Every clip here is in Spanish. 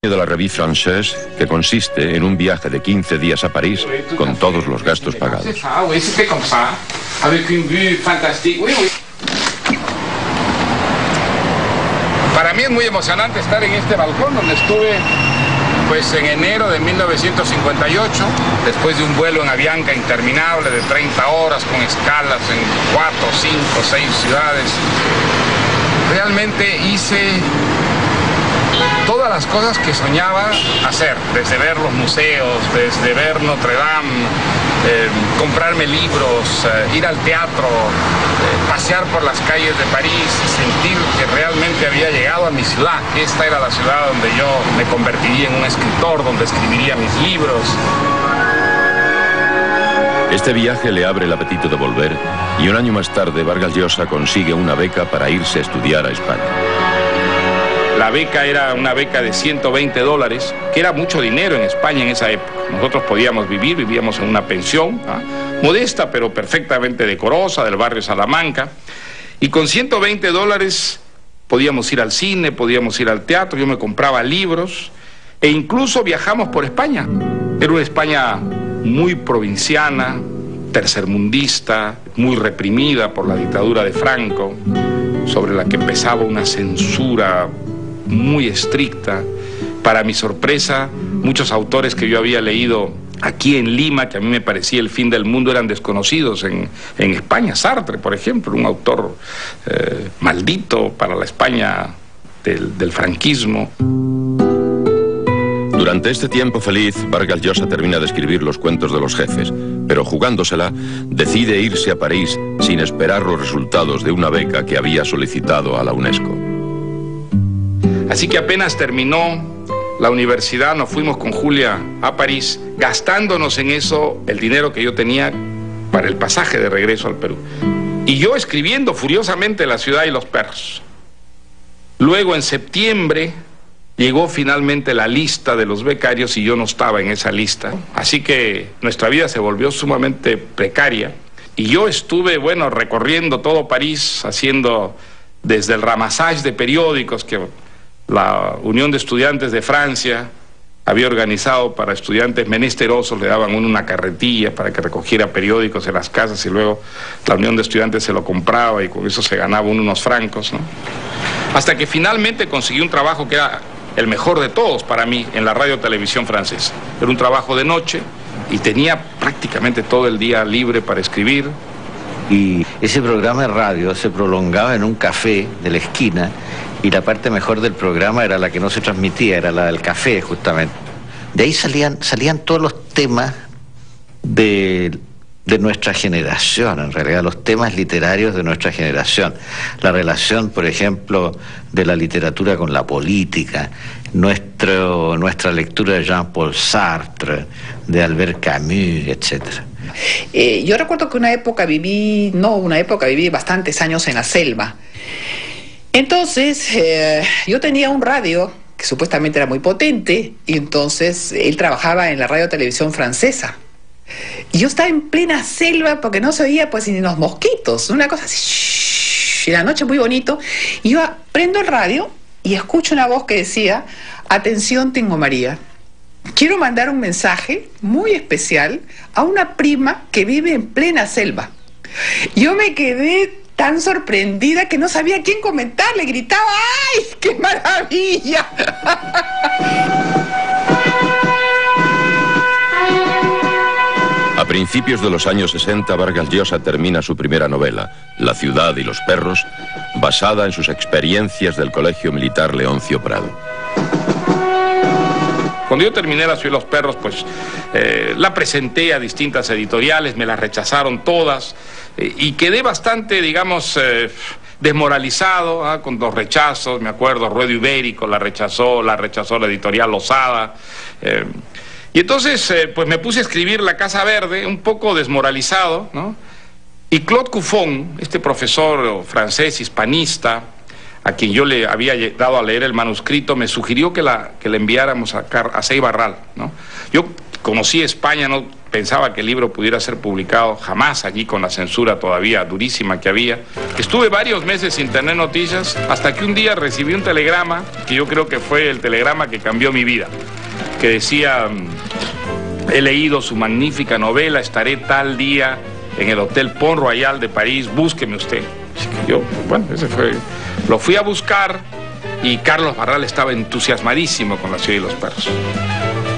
de la Revue Française, que consiste en un viaje de 15 días a París con todos los gastos pagados. Para mí es muy emocionante estar en este balcón donde estuve pues en enero de 1958, después de un vuelo en Avianca interminable de 30 horas con escalas en 4, 5, 6 ciudades. Realmente hice todas las cosas que soñaba hacer, desde ver los museos, desde ver Notre Dame, comprarme libros, ir al teatro, pasear por las calles de París y sentir que realmente había llegado a mi ciudad. Esta era la ciudad donde yo me convertiría en un escritor, donde escribiría mis libros. Este viaje le abre el apetito de volver y un año más tarde Vargas Llosa consigue una beca para irse a estudiar a España. La beca era una beca de $120, que era mucho dinero en España en esa época. Nosotros podíamos vivir, vivíamos en una pensión, modesta pero perfectamente decorosa, del barrio Salamanca. Y con $120 podíamos ir al cine, podíamos ir al teatro, yo me compraba libros e incluso viajamos por España. Era una España muy provinciana, tercermundista, muy reprimida por la dictadura de Franco, sobre la que pesaba una censura muy estricta. Para mi sorpresa, muchos autores que yo había leído aquí en Lima, que a mí me parecía el fin del mundo, eran desconocidos en España. Sartre, por ejemplo, un autor maldito para la España del franquismo. Durante este tiempo feliz, Vargas Llosa termina de escribir Los cuentos de los jefes, pero jugándosela, decide irse a París sin esperar los resultados de una beca que había solicitado a la UNESCO. Así que apenas terminó la universidad, nos fuimos con Julia a París, gastándonos en eso el dinero que yo tenía para el pasaje de regreso al Perú. Y yo escribiendo furiosamente La ciudad y los perros. Luego, en septiembre, llegó finalmente la lista de los becarios y yo no estaba en esa lista. Así que nuestra vida se volvió sumamente precaria. Y yo estuve, bueno, recorriendo todo París, haciendo desde el ramassage de periódicos que la Unión de Estudiantes de Francia había organizado para estudiantes menesterosos. Le daban una carretilla para que recogiera periódicos en las casas y luego la Unión de Estudiantes se lo compraba y con eso se ganaba unos francos, ¿no? Hasta que finalmente conseguí un trabajo que era el mejor de todos para mí en la radio televisión francesa. Era un trabajo de noche y tenía prácticamente todo el día libre para escribir. Y ese programa de radio se prolongaba en un café de la esquina y la parte mejor del programa era la que no se transmitía, era la del café justamente. De ahí salían todos los temas de nuestra generación, en realidad, los temas literarios de nuestra generación. La relación, por ejemplo, de la literatura con la política, nuestra lectura de Jean-Paul Sartre, de Albert Camus, etc. Yo recuerdo que viví bastantes años en la selva. Entonces, yo tenía un radio que supuestamente era muy potente, y entonces él trabajaba en la radio televisión francesa. Y yo estaba en plena selva porque no se oía pues ni los mosquitos, una cosa así, shhh, y la noche muy bonito, y yo prendo el radio y escucho una voz que decía: atención Tingo María, quiero mandar un mensaje muy especial a una prima que vive en plena selva. Yo me quedé tan sorprendida que no sabía a quién comentar, le gritaba: ¡ay, qué maravilla! A principios de los años 60, Vargas Llosa termina su primera novela, La ciudad y los perros, basada en sus experiencias del Colegio Militar Leoncio Prado. Cuando yo terminé La ciudad y los perros, pues la presenté a distintas editoriales, me la rechazaron todas, y quedé bastante, digamos, desmoralizado, con los rechazos. Me acuerdo, Ruedo Ibérico la rechazó la editorial Losada. Y entonces, pues me puse a escribir La Casa Verde, un poco desmoralizado, ¿no? Y Claude Cuffon, este profesor francés hispanista, a quien yo le había dado a leer el manuscrito, me sugirió que le enviáramos a Sey Barral, ¿no? Yo conocí España, ¿no?, pensaba que el libro pudiera ser publicado, jamás, allí con la censura todavía durísima que había. Estuve varios meses sin tener noticias, hasta que un día recibí un telegrama, que yo creo que fue el telegrama que cambió mi vida, que decía: he leído su magnífica novela, estaré tal día en el Hotel Pont Royal de París, búsqueme usted. Así que yo, bueno, ese fue... Lo fui a buscar y Carlos Barral estaba entusiasmadísimo con La ciudad y los perros.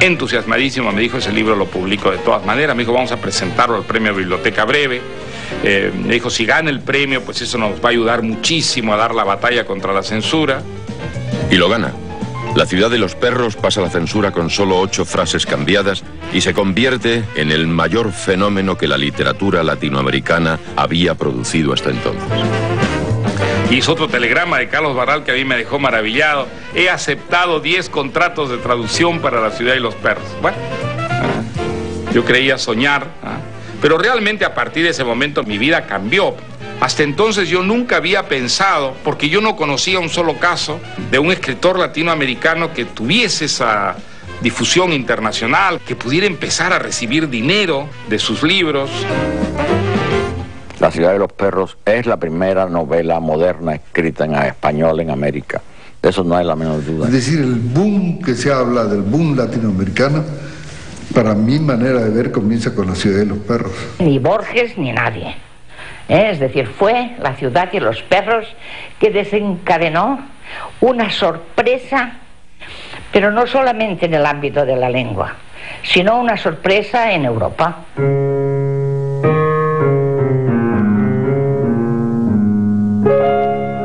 Entusiasmadísimo, me dijo, ese libro lo publico de todas maneras. Me dijo, vamos a presentarlo al premio Biblioteca Breve. Me dijo, si gana el premio, pues eso nos va a ayudar muchísimo a dar la batalla contra la censura. Y lo gana. La ciudad de los perros pasa la censura con solo 8 frases cambiadas y se convierte en el mayor fenómeno que la literatura latinoamericana había producido hasta entonces. Hizo otro telegrama de Carlos Barral que a mí me dejó maravillado. He aceptado 10 contratos de traducción para La ciudad y los perros. Bueno, yo creía soñar, pero realmente a partir de ese momento mi vida cambió. Hasta entonces yo nunca había pensado, porque yo no conocía un solo caso de un escritor latinoamericano que tuviese esa difusión internacional, que pudiera empezar a recibir dinero de sus libros. La ciudad de los perros es la primera novela moderna escrita en español en América. De eso no hay la menor duda. Es decir, el boom que se habla del boom latinoamericano, para mi manera de ver, comienza con La ciudad de los perros. Ni Borges ni nadie. Es decir, fue La ciudad y los perros que desencadenó una sorpresa, pero no solamente en el ámbito de la lengua, sino una sorpresa en Europa.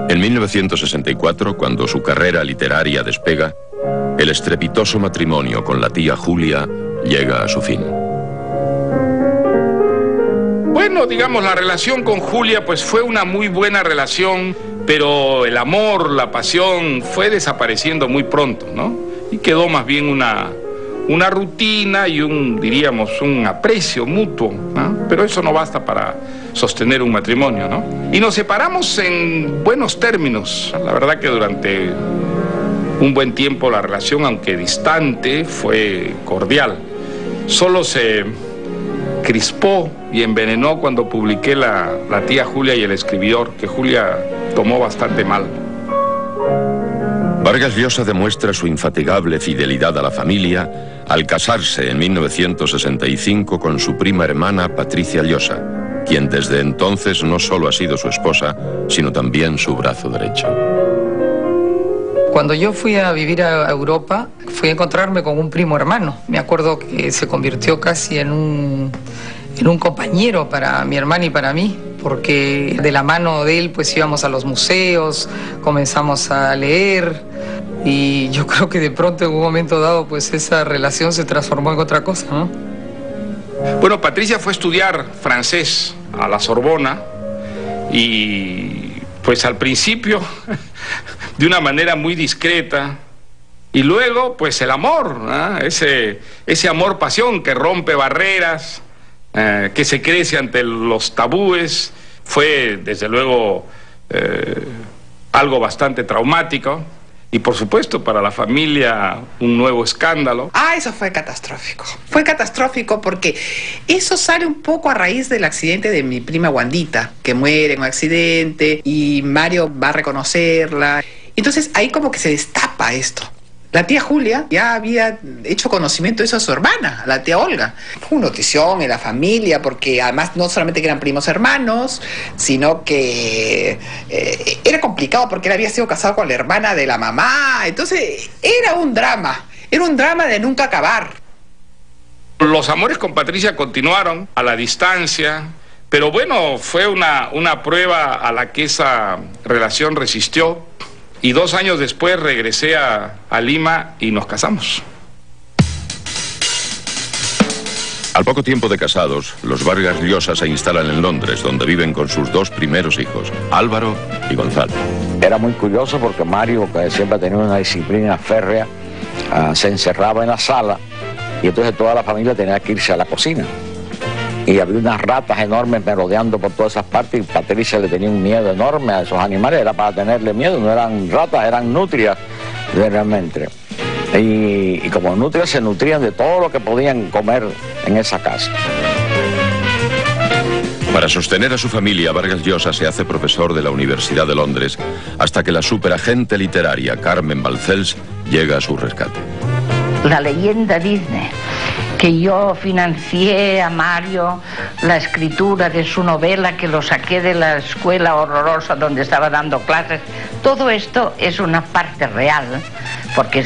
En 1964, cuando su carrera literaria despega, el estrepitoso matrimonio con la tía Julia llega a su fin. Bueno, digamos, la relación con Julia pues fue una muy buena relación, pero el amor, la pasión fue desapareciendo muy pronto, ¿no? Y quedó más bien una rutina y diríamos, un aprecio mutuo, ¿no? Pero eso no basta para sostener un matrimonio, ¿no? Y nos separamos en buenos términos. La verdad que durante un buen tiempo la relación, aunque distante, fue cordial. Solo se crispó y envenenó cuando publiqué la tía Julia y el escribidor, que Julia tomó bastante mal. Vargas Llosa demuestra su infatigable fidelidad a la familia al casarse en 1965 con su prima hermana Patricia Llosa, quien desde entonces no solo ha sido su esposa, sino también su brazo derecho. Cuando yo fui a vivir a Europa, fui a encontrarme con un primo hermano. Me acuerdo que se convirtió casi en un compañero para mi hermana y para mí, porque de la mano de él pues íbamos a los museos, comenzamos a leer, y yo creo que de pronto en un momento dado pues esa relación se transformó en otra cosa, ¿no? Bueno, Patricia fue a estudiar francés a la Sorbona y pues al principio de una manera muy discreta, y luego pues el amor, ¿no? Ese amor-pasión que rompe barreras, que se crece ante los tabúes, fue desde luego algo bastante traumático. Y por supuesto para la familia un nuevo escándalo. Eso fue catastrófico. Fue catastrófico porque eso sale un poco a raíz del accidente de mi prima Wandita, que muere en un accidente y Mario va a reconocerla. Entonces ahí como que se destapa esto. La tía Julia ya había hecho conocimiento de eso a su hermana, a la tía Olga. Fue una notición en la familia, porque además no solamente que eran primos hermanos, sino que era complicado porque él había sido casado con la hermana de la mamá. Entonces era un drama de nunca acabar. Los amores con Patricia continuaron a la distancia, pero bueno, fue una prueba a la que esa relación resistió. Y 2 años después regresé a Lima y nos casamos. Al poco tiempo de casados, los Vargas Llosa se instalan en Londres, donde viven con sus 2 primeros hijos, Álvaro y Gonzalo. Era muy curioso porque Mario, que siempre ha tenido una disciplina férrea, se encerraba en la sala y entonces toda la familia tenía que irse a la cocina. Y había unas ratas enormes merodeando por todas esas partes y Patricia le tenía un miedo enorme a esos animales. Era para tenerle miedo, no eran ratas, eran nutrias realmente. Y como nutrias se nutrían de todo lo que podían comer en esa casa. Para sostener a su familia, Vargas Llosa se hace profesor de la Universidad de Londres hasta que la superagente literaria Carmen Balcells llega a su rescate. La leyenda dice que yo financié a Mario la escritura de su novela, que lo saqué de la escuela horrorosa donde estaba dando clases. Todo esto es una parte real, porque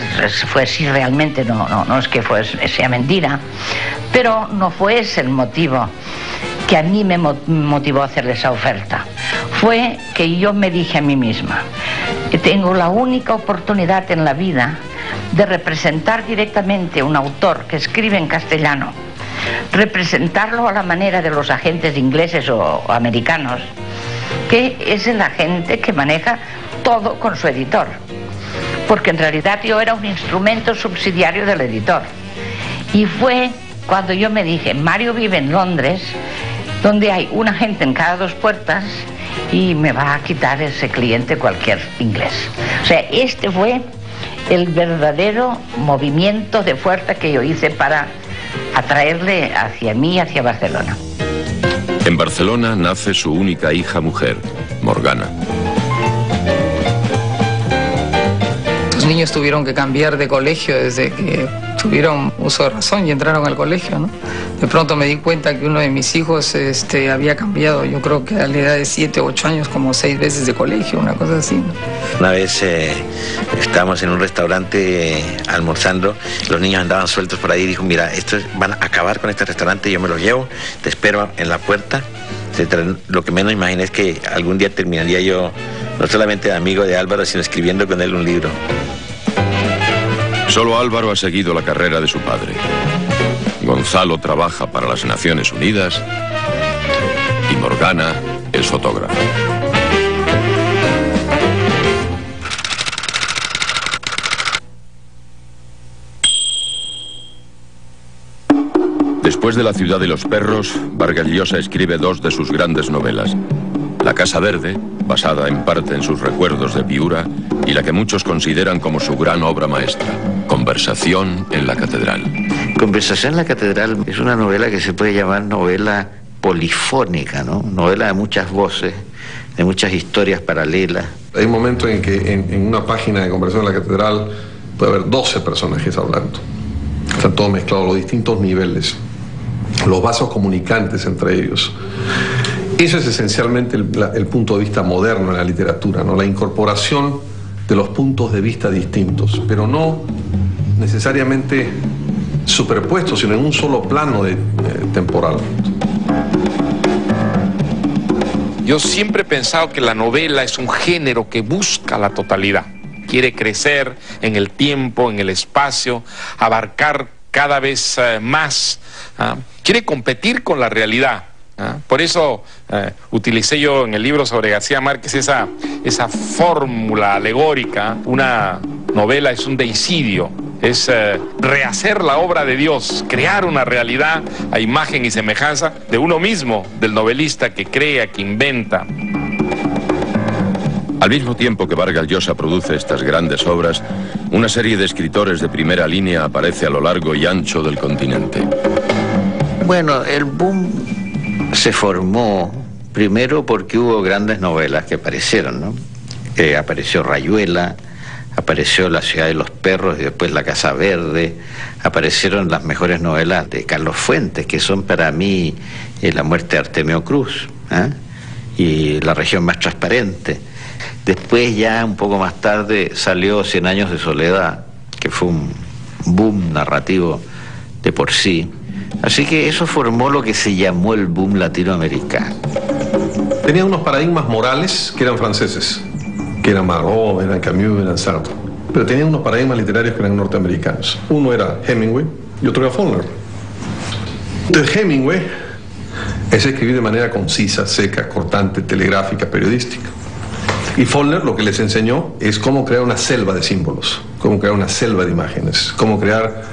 fue así realmente, no es que sea mentira, pero no fue ese el motivo que a mí me motivó a hacerle esa oferta. Fue que yo me dije a mí misma, que tengo la única oportunidad en la vida de representar directamente a un autor que escribe en castellano, representarlo a la manera de los agentes ingleses o americanos, que es el agente que maneja todo con su editor, porque en realidad yo era un instrumento subsidiario del editor. Y fue cuando yo me dije, Mario vive en Londres, donde hay un agente en cada 2 puertas y me va a quitar ese cliente cualquier inglés. O sea, este fue el verdadero movimiento de fuerza que yo hice para atraerle hacia mí, hacia Barcelona. En Barcelona nace su única hija mujer, Morgana. Los niños tuvieron que cambiar de colegio desde que tuvieron uso de razón y entraron al colegio, ¿no? De pronto me di cuenta que uno de mis hijos había cambiado, yo creo que a la edad de 7 o 8 años, como 6 veces de colegio, una cosa así, ¿no? Una vez estábamos en un restaurante almorzando, los niños andaban sueltos por ahí y dijo, mira, van a acabar con este restaurante, yo me los llevo, te espero en la puerta. Lo que menos imaginé es que algún día terminaría yo no solamente de amigo de Álvaro, sino escribiendo con él un libro. Solo Álvaro ha seguido la carrera de su padre. Gonzalo trabaja para las Naciones Unidas y Morgana es fotógrafa. Después de La ciudad de los perros, Vargas Llosa escribe 2 de sus grandes novelas. La Casa Verde, basada en parte en sus recuerdos de Piura, y la que muchos consideran como su gran obra maestra, Conversación en la Catedral. Conversación en la Catedral es una novela que se puede llamar novela polifónica, ¿no? Novela de muchas voces, de muchas historias paralelas. Hay un momento en que en una página de Conversación en la Catedral puede haber 12 personajes hablando. Están todos mezclados, los distintos niveles, los vasos comunicantes entre ellos. Eso es esencialmente el punto de vista moderno en la literatura, ¿no? La incorporación de los puntos de vista distintos, pero no necesariamente superpuestos, sino en un solo plano temporal. Yo siempre he pensado que la novela es un género que busca la totalidad. Quiere crecer en el tiempo, en el espacio, abarcar cada vez más. Quiere competir con la realidad. Por eso utilicé yo en el libro sobre García Márquez esa fórmula alegórica. Una novela es un deicidio, es rehacer la obra de Dios, crear una realidad a imagen y semejanza de uno mismo, del novelista que crea, que inventa. Al mismo tiempo que Vargas Llosa produce estas grandes obras, una serie de escritores de primera línea aparece a lo largo y ancho del continente. Bueno, el boom se formó primero porque hubo grandes novelas que aparecieron, ¿no? Apareció Rayuela, apareció La ciudad de los perros y después La Casa Verde, aparecieron las mejores novelas de Carlos Fuentes, que son para mí La muerte de Artemio Cruz, y La región más transparente. Después, ya un poco más tarde, salió 100 años de soledad, que fue un boom narrativo de por sí. Así que eso formó lo que se llamó el boom latinoamericano. Tenía unos paradigmas morales que eran franceses, que eran Marot, eran Camus, eran Sartre. Pero tenían unos paradigmas literarios que eran norteamericanos. Uno era Hemingway y otro era Faulkner. Entonces Hemingway es escribir de manera concisa, seca, cortante, telegráfica, periodística. Y Faulkner lo que les enseñó es cómo crear una selva de símbolos, cómo crear una selva de imágenes, cómo crear